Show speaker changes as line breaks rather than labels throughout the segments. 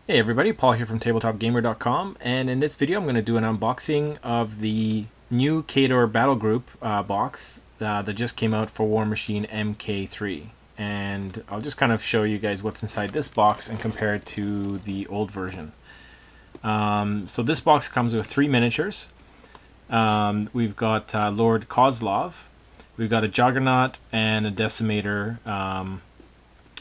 Hey everybody, Paul here from TabletopGamer.com, and in this video I'm going to do an unboxing of the new Khador Battlegroup box that just came out for Warmachine Mk3. And I'll just kind of show you guys what's inside this box and compare it to the old version. So this box comes with 3 miniatures. We've got Lord Kozlov, we've got a Jaggernaut, and a Decimator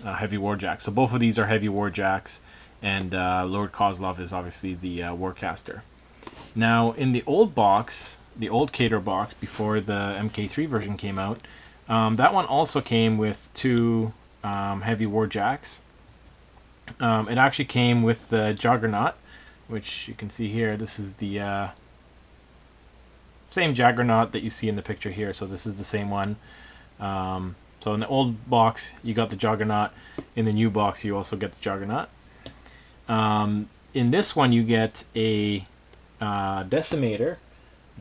heavy Warjack. So both of these are heavy Warjacks. And Lord Kozlov is obviously the Warcaster. Now, in the old box, the old Khador box before the Mk3 version came out, that one also came with 2 heavy Warjacks. It actually came with the Jaggernaut, which you can see here. This is the same Jaggernaut that you see in the picture here. So this is the same one. So in the old box, you got the Jaggernaut. In the new box, you also get the Jaggernaut. In this one you get a Decimator,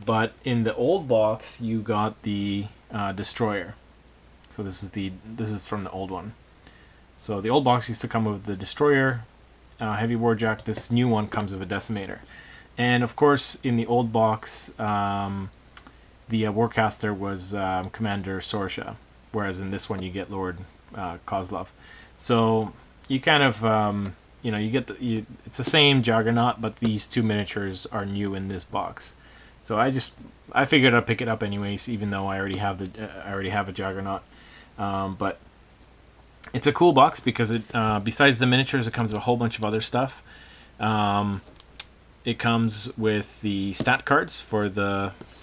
but in the old box you got the Destroyer. So this is from the old one. So the old box used to come with the Destroyer, heavy Warjack. This new one comes with a Decimator, and of course in the old box the Warcaster was Commander Sorsha, whereas in this one you get Lord Kozlov. So you kind of you know, it's the same Jaggernaut, but these 2 miniatures are new in this box. So I figured I'd pick it up anyways, even though I already have a Jaggernaut. But it's a cool box because it besides the miniatures, it comes with a whole bunch of other stuff. It comes with the stat cards for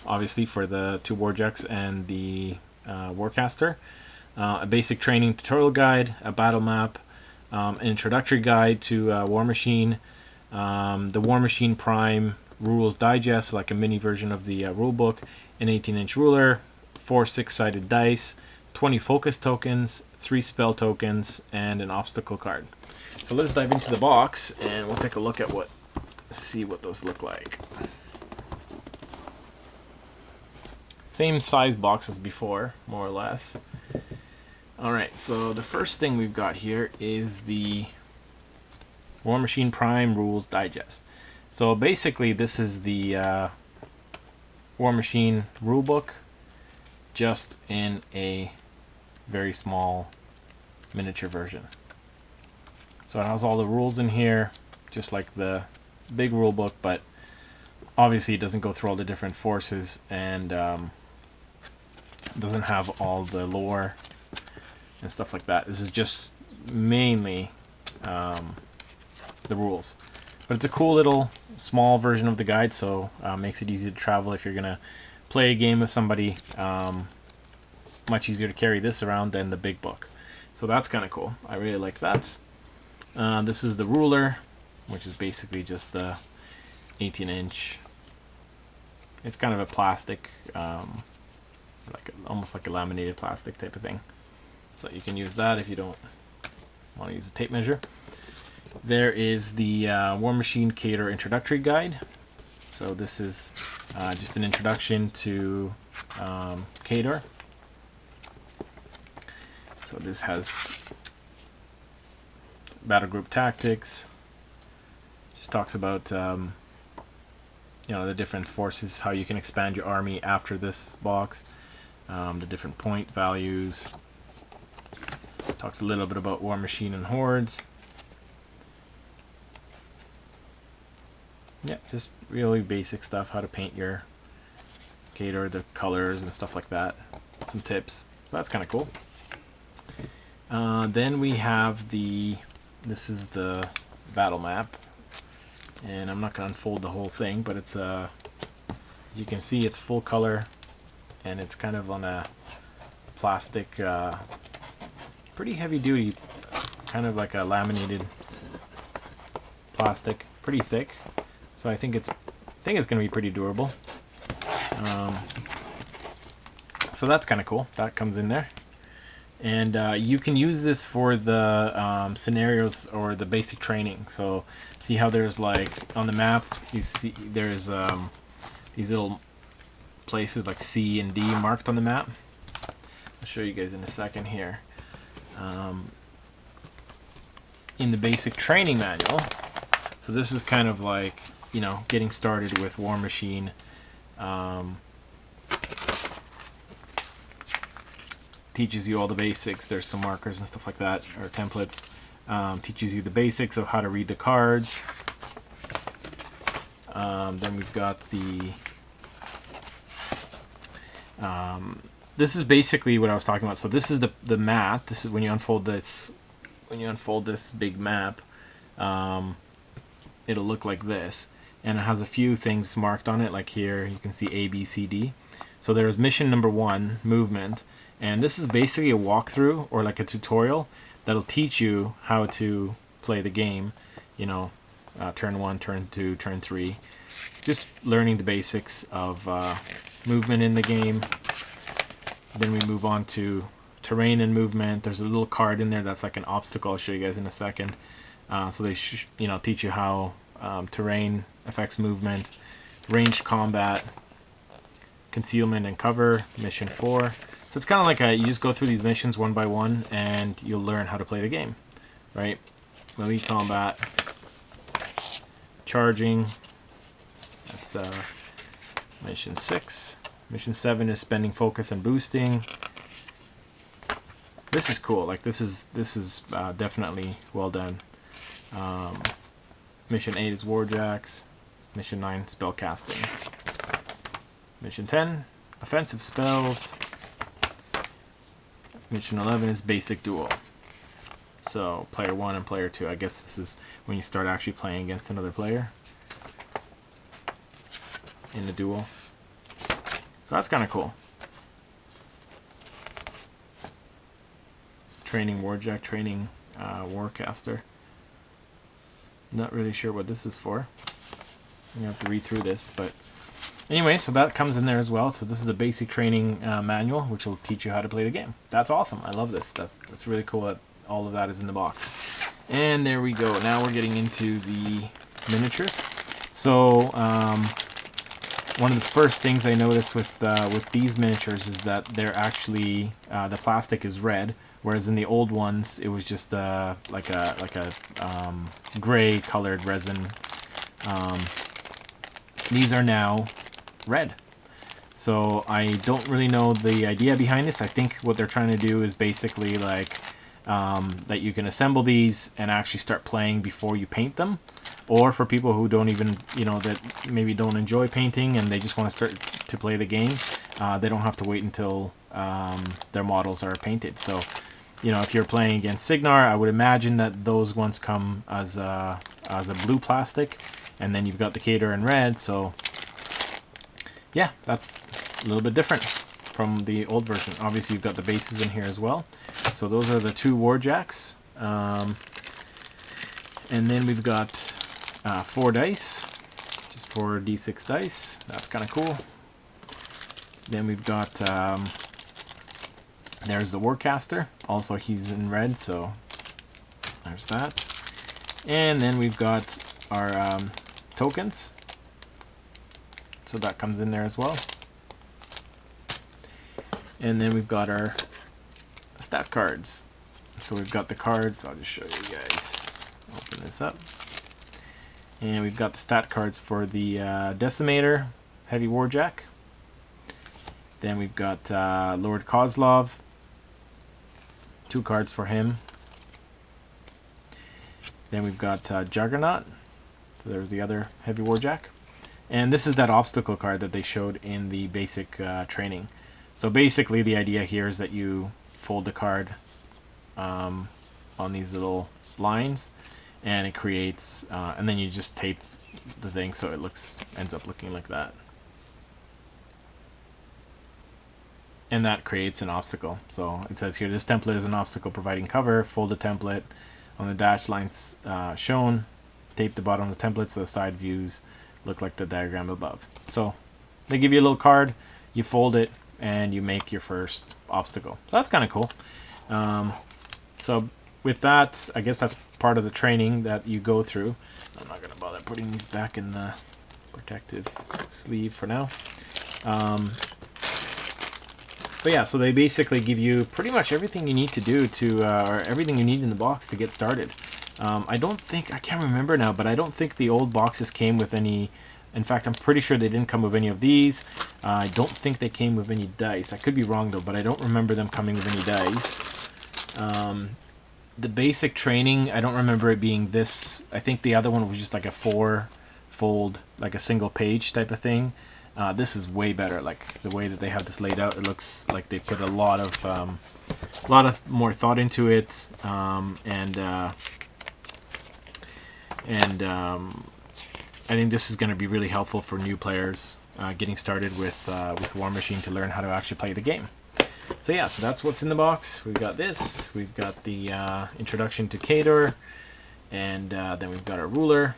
obviously for the 2 Warjacks and the Warcaster, a basic training tutorial guide, a battle map. An introductory guide to Warmachine, the Warmachine Prime Rules Digest, like a mini version of the rulebook, an 18-inch ruler, 4 6-sided dice, 20 focus tokens, 3 spell tokens, and an obstacle card. So let's dive into the box and we'll take a look at see what those look like. Same size box as before, more or less. Alright, so the first thing we've got here is the Warmachine Prime Rules Digest. So basically this is the Warmachine rulebook, just in a very small miniature version. So it has all the rules in here, just like the big rulebook, but obviously it doesn't go through all the different forces, and doesn't have all the lore and stuff like that. This is just mainly the rules, but it's a cool little small version of the guide, so makes it easy to travel if you're gonna play a game with somebody. Much easier to carry this around than the big book, so that's kind of cool. I really like that. This is the ruler, which is basically just the 18-inch. It's kind of a plastic, almost like a laminated plastic type of thing. So you can use that if you don't want to use a tape measure. There is the Warmachine Khador Introductory Guide. So this is just an introduction to Khador. So this has battle group tactics. Just talks about you know, the different forces, how you can expand your army after this box, the different point values. Talks a little bit about Warmachine and hordes. Yeah, just really basic stuff, how to paint your Khador, the colors and stuff like that. Some tips. So that's kind of cool. Then we have this is the battle map, and I'm not going to unfold the whole thing, but it's as you can see, it's full color, and it's kind of on a plastic, pretty heavy duty, kind of like a laminated plastic, pretty thick. So I think it's going to be pretty durable. So that's kind of cool. That comes in there, and you can use this for the scenarios or the basic training. So see how there's, like, on the map, you see there's these little places like C and D marked on the map. I'll show you guys in a second here. In the basic training manual, So this is kind of like, you know, getting started with Warmachine. Teaches you all the basics. There's some markers and stuff like that, or templates. Teaches you the basics of how to read the cards. Then we've got the... this is basically what I was talking about. So this is the map. This is when you unfold this. When you unfold this big map, it'll look like this, and it has a few things marked on it. Like here, you can see A, B, C, D. So there's mission number 1, movement, and this is basically a walkthrough or like a tutorial that'll teach you how to play the game. You know, turn 1, turn 2, turn 3. Just learning the basics of movement in the game. Then we move on to terrain and movement. There's a little card in there that's like an obstacle. I'll show you guys in a second. So they teach you how terrain affects movement, ranged combat, concealment and cover, mission 4. So it's kind of like you just go through these missions one by one, and you'll learn how to play the game, right? Melee combat, charging. That's mission 6. Mission 7 is spending focus and boosting. This is cool. Like this is definitely well done. Mission 8 is Warjacks. Mission 9 spell casting. Mission 10 offensive spells. Mission 11 is basic duel. So player 1 and player 2. I guess this is when you start actually playing against another player in the duel. So that's kind of cool. Training Warjack, training Warcaster. Not really sure what this is for. I'm going to have to read through this, but anyway, so that comes in there as well. So this is a basic training manual, which will teach you how to play the game. That's awesome. I love this. That's really cool that all of that is in the box. And there we go. Now we're getting into the miniatures. So one of the first things I noticed with these miniatures is that they're actually the plastic is red, whereas in the old ones it was just like a gray colored resin. These are now red. So I don't really know the idea behind this. I think what they're trying to do is basically like that you can assemble these and actually start playing before you paint them. Or for people who don't even, that maybe don't enjoy painting and they just want to start to play the game, they don't have to wait until their models are painted. So, if you're playing against Signar, I would imagine that those ones come as a blue plastic, and then you've got the Khador in red. So, yeah, that's a little bit different from the old version. Obviously, you've got the bases in here as well. So those are the 2 Warjacks. And then we've got 4 dice, just 4 d6 dice. That's kind of cool. Then we've got, there's the Warcaster. Also, he's in red, so there's that. And then we've got our tokens. So that comes in there as well. And then we've got our stat cards. So we've got the cards. I'll just show you guys. Open this up. And we've got the stat cards for the Decimator, Heavy Warjack. Then we've got Lord Kozlov. 2 cards for him. Then we've got Jaggernaut. So there's the other Heavy Warjack. And this is that obstacle card that they showed in the basic training. So basically the idea here is that you fold the card on these little lines, and it creates, and then you just tape the thing so it ends up looking like that. And that creates an obstacle. So it says here, this template is an obstacle providing cover. Fold the template on the dashed lines shown. Tape the bottom of the template so the side views look like the diagram above. So they give you a little card, you fold it, and you make your first obstacle. So that's kind of cool. So with that, I guess that's part of the training that you go through. I'm not going to bother putting these back in the protective sleeve for now. But yeah, so they basically give you pretty much everything you need to do to, or everything you need in the box to get started. I can't remember now, but I don't think the old boxes came with any. In fact, I'm pretty sure they didn't come with any of these. I don't think they came with any dice. I could be wrong though, but I don't remember them coming with any dice. The basic training, I don't remember it being this. I think the other one was just like a 4-fold, like a single page type of thing. This is way better. Like the way that they have this laid out, it looks like they put a lot of more thought into it, and I think this is going to be really helpful for new players getting started with Warmachine to learn how to actually play the game. So yeah, so that's what's in the box. We've got this. We've got the introduction to Khador, and then we've got our ruler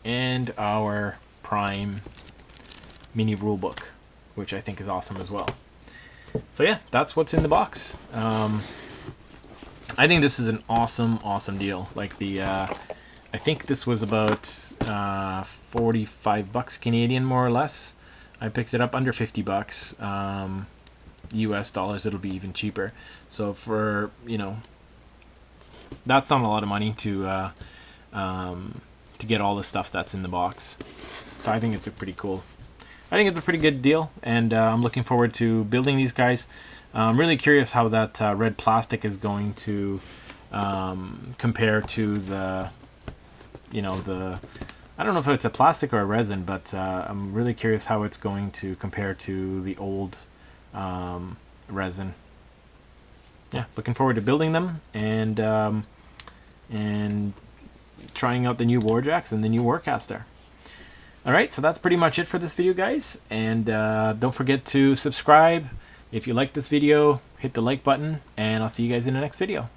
and our Prime mini rulebook, which I think is awesome as well. So yeah, that's what's in the box. I think this is an awesome deal. Like the I think this was about 45 bucks Canadian, more or less. I picked it up under 50 bucks. US dollars, it'll be even cheaper. So for, you know, that's not a lot of money to get all the stuff that's in the box. So I think it's a pretty pretty good deal, and I'm looking forward to building these guys. I'm really curious how that red plastic is going to compare to the, you know, I don't know if it's a plastic or a resin, but I'm really curious how it's going to compare to the old resin. Yeah, looking forward to building them and trying out the new Warjacks and the new Warcaster. Alright, so that's pretty much it for this video, guys, and don't forget to subscribe. If you like this video, hit the like button, and I'll see you guys in the next video.